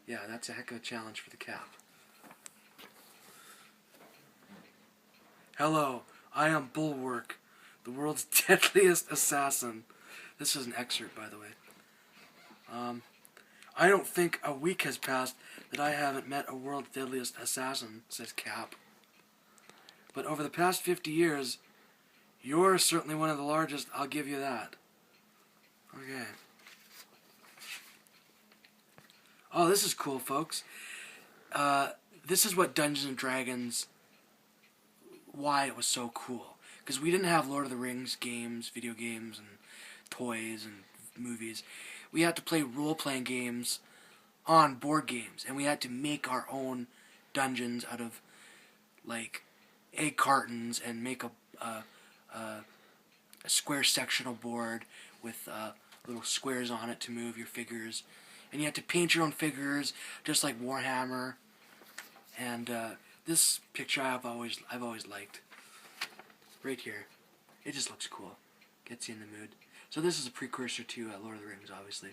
Yeah, that's a heck of a challenge for the Cap. Hello, I am Bulwark, the world's deadliest assassin. This is an excerpt, by the way. I don't think a week has passed that I haven't met a world's deadliest assassin, says Cap. But over the past 50 years, you're certainly one of the largest, I'll give you that. Okay. Oh, this is cool, folks. This is what Dungeons & Dragons, why it was so cool. Because we didn't have Lord of the Rings games, video games, and toys and movies. We had to play role-playing games on board games. And we had to make our own dungeons out of, like, egg cartons and make a square sectional board with little squares on it to move your figures. And you had to paint your own figures, just like Warhammer. And this picture I've always liked. Right here. It just looks cool. Gets you in the mood. So this is a precursor to Lord of the Rings, obviously.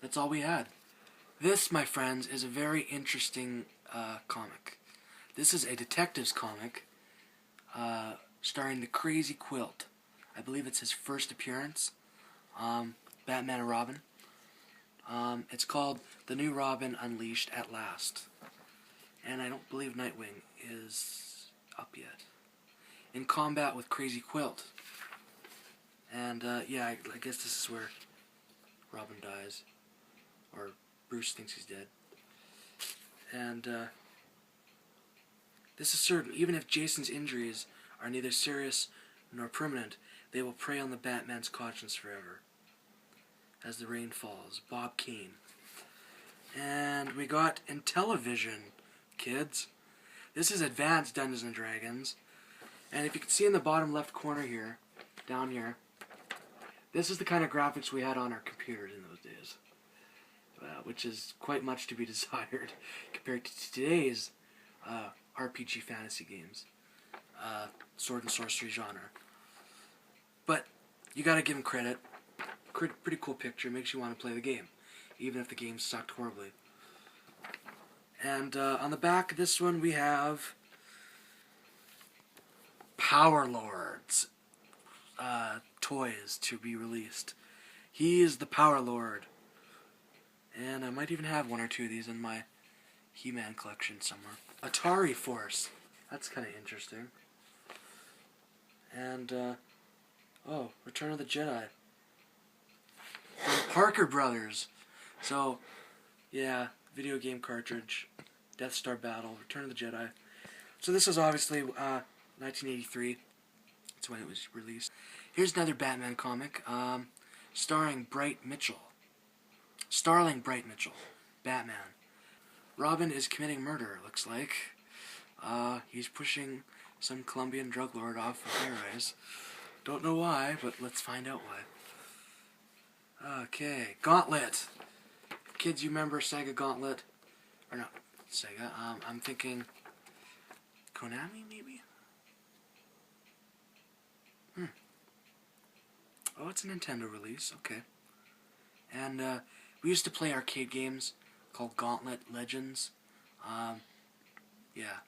That's all we had. This, my friends, is a very interesting comic. This is a detectives comic starring the Crazy Quilt. I believe it's his first appearance. Batman and Robin. It's called The New Robin Unleashed at Last. And I don't believe Nightwing is up yet. In combat with Crazy Quilt. And yeah, I guess this is where Robin dies. Or Bruce thinks he's dead. And this is certain. Even if Jason's injuries are neither serious nor permanent, they will prey on the Batman's conscience forever. As the rain falls. Bob Kane. And we got Intellivision, kids. This is Advanced Dungeons & Dragons. And if you can see in the bottom left corner here, down here, this is the kind of graphics we had on our computers in those days. Which is quite much to be desired compared to today's RPG fantasy games. Sword and sorcery genre. But you gotta give them credit. Pretty cool picture. Makes you want to play the game. Even if the game sucked horribly. And on the back of this one we have Power Lords toys to be released. He is the Power Lord. And I might even have one or two of these in my He-Man collection somewhere. Atari Force. That's kind of interesting. And, oh, Return of the Jedi. From Parker Brothers. So, yeah, video game cartridge. Death Star Battle. Return of the Jedi. So this is obviously 1983. That's when it was released. Here's another Batman comic. Starring Bright Mitchell. Starling Bright Mitchell. Batman. Robin is committing murder, looks like. He's pushing some Colombian drug lord off a high-rise. Don't know why, but let's find out why. Okay, Gauntlet. Kids, you remember Sega Gauntlet? Or not Sega, I'm thinking Konami, maybe? Oh, it's a Nintendo release, okay. And, we used to play arcade games called Gauntlet Legends. Yeah,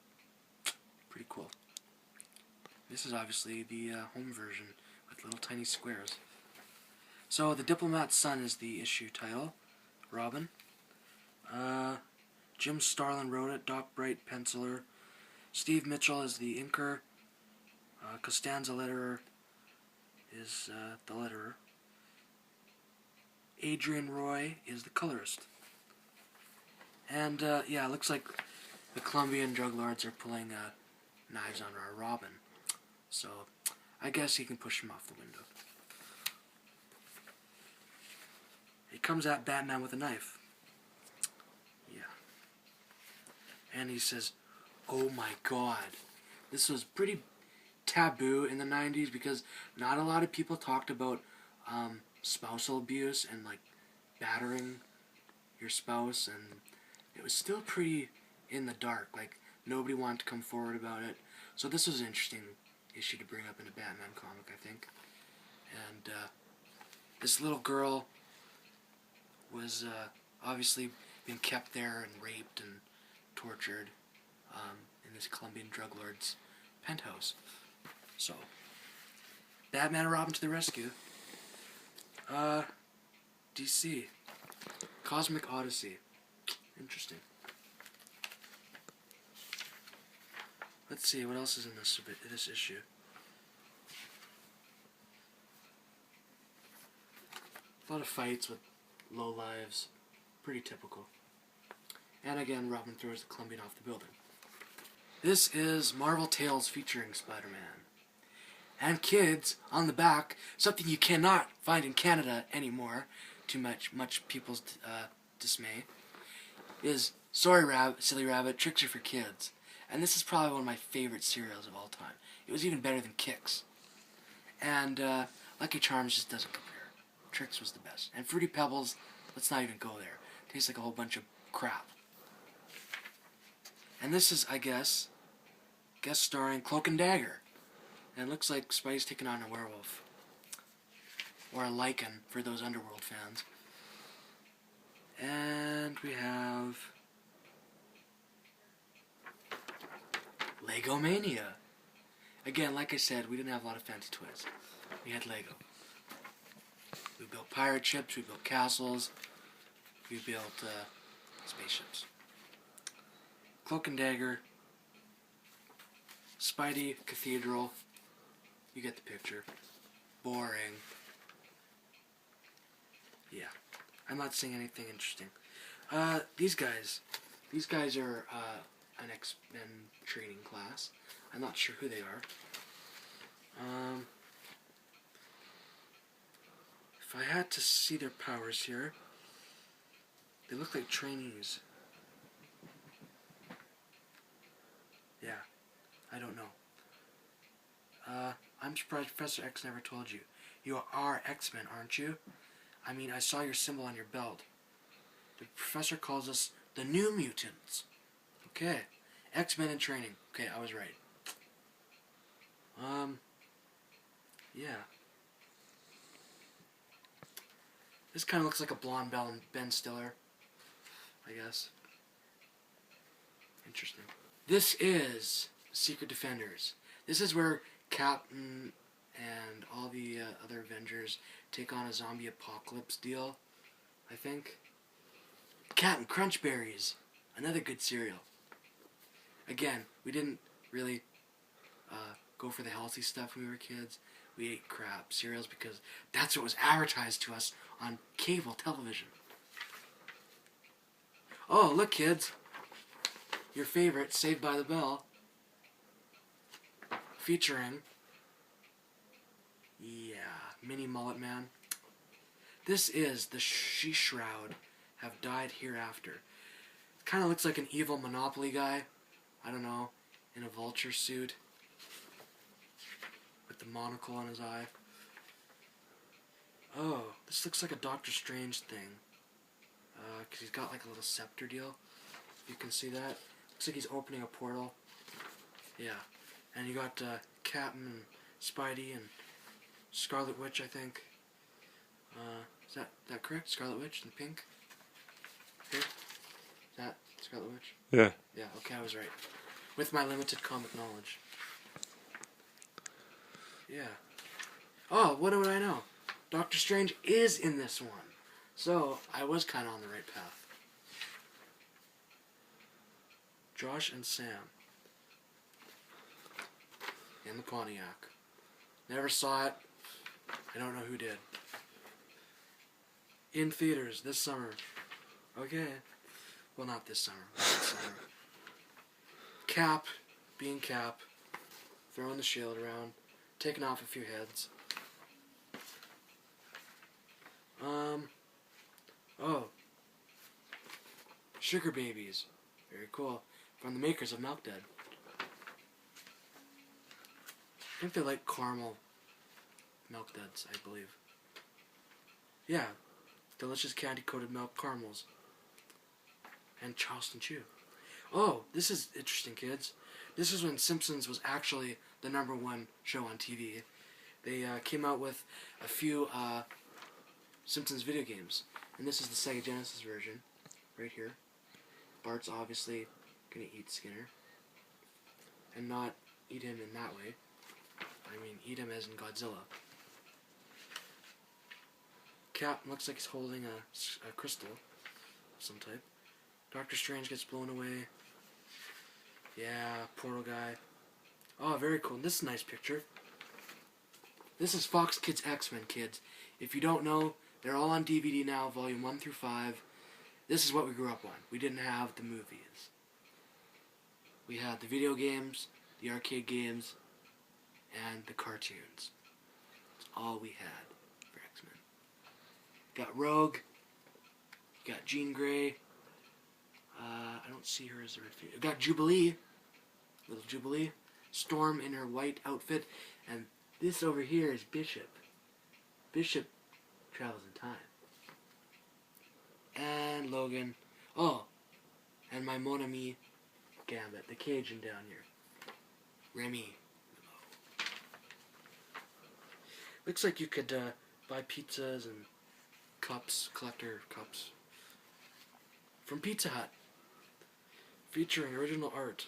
pretty cool. This is obviously the home version with little tiny squares. So, The Diplomat's Son is the issue title. Robin. Jim Starlin wrote it. Doc Bright, penciler. Steve Mitchell is the inker. Costanza letterer is the letterer. Adrian Roy is the colorist. And, yeah, it looks like the Colombian drug lords are pulling knives on our Robin. So, I guess he can push him off the window. He comes at Batman with a knife. Yeah. And he says, "Oh my God." This was pretty taboo in the 90s because not a lot of people talked about spousal abuse and like battering your spouse, and it was still pretty in the dark. Like nobody wanted to come forward about it. So this was an interesting issue to bring up in a Batman comic, I think. And this little girl was obviously been kept there and raped and tortured in this Colombian drug lord's penthouse. So, Batman and Robin to the rescue. DC. Cosmic Odyssey. Interesting. Let's see, what else is in this issue? A lot of fights with low lives. Pretty typical. And again, Robin throws the Colombian off the building. This is Marvel Tales featuring Spider-Man. And kids, on the back, something you cannot find in Canada anymore, to much people's dismay, is Sorry Rabbit, Silly Rabbit, Tricks Are for Kids. And this is probably one of my favorite cereals of all time. It was even better than Kix. And Lucky Charms just doesn't compare. Trix was the best. And Fruity Pebbles, let's not even go there. Tastes like a whole bunch of crap. And this is, I guess, guest starring Cloak and Dagger. And it looks like Spidey's taking on a werewolf. Or a Lycan for those Underworld fans. And we have Lego Mania. Again, like I said, we didn't have a lot of fancy toys. We had Lego. We built pirate ships, we built castles, we built spaceships. Cloak and Dagger, Spidey, Cathedral, you get the picture. Boring. Yeah, I'm not saying anything interesting. These guys are an X-Men training class. I'm not sure who they are. If I had to see their powers here, they look like trainees. Yeah, I don't know. I'm surprised Professor X never told you. You are X-Men, aren't you? I mean, I saw your symbol on your belt. The professor calls us the New Mutants. Okay. X-Men in training. Okay, I was right. Yeah. This kind of looks like a blonde Ben Stiller, I guess. Interesting. This is Secret Defenders. This is where Captain and all the other Avengers take on a zombie apocalypse deal, I think. Captain Crunch Berries. Another good cereal. Again, we didn't really go for the healthy stuff when we were kids. We ate crap cereals because that's what was advertised to us on cable television. Oh, look, kids. Your favorite, Saved by the Bell. Featuring, Mini Mullet Man. This is the She-Shroud Have Died Hereafter. It kind of looks like an evil Monopoly guy. I don't know, in a vulture suit. With the monocle on his eye. Oh, this looks like a Doctor Strange thing. Because he's got like a little scepter deal. You can see that. Looks like he's opening a portal. Yeah. And you got Captain and Spidey and Scarlet Witch, I think. Is that correct? Scarlet Witch in pink? Here? Is that Scarlet Witch? Yeah. Yeah, okay, I was right. With my limited comic knowledge. Yeah. Oh, what do I know? Doctor Strange is in this one. So, I was kind of on the right path. Josh and Sam. In the Pontiac. Never saw it. I don't know who did. In theaters this summer. Okay. Well, not this summer. Next summer. Cap, being Cap, throwing the shield around, taking off a few heads. Oh. Sugar Babies. Very cool. From the makers of Milk Dud. I think they like caramel Milk Duds, I believe. Yeah. Delicious candy-coated milk caramels. And Charleston Chew. Oh, this is interesting, kids. This is when Simpsons was actually the #1 show on TV. They came out with a few Simpsons video games. And this is the Sega Genesis version. right here. Bart's obviously gonna eat Skinner. And not eat him in that way. I mean, eat him as in Godzilla. Cap looks like he's holding a crystal of some type. Doctor Strange gets blown away. Yeah, portal guy. Oh, very cool. This is a nice picture. This is Fox Kids X-Men, kids. If you don't know, they're all on DVD now, volume 1 through 5. This is what we grew up on. We didn't have the movies. We had the video games, the arcade games, and the cartoons. That's all we had for X-Men. Got Rogue. You got Jean Grey. I don't see her as a red figure. Got Jubilee. Little Jubilee. Storm in her white outfit. And this over here is Bishop. Bishop travels in time. And Logan. Oh, and my Mon Ami Gambit, the Cajun down here. Remy. Looks like you could buy pizzas and cups, collector cups, from Pizza Hut, featuring original art.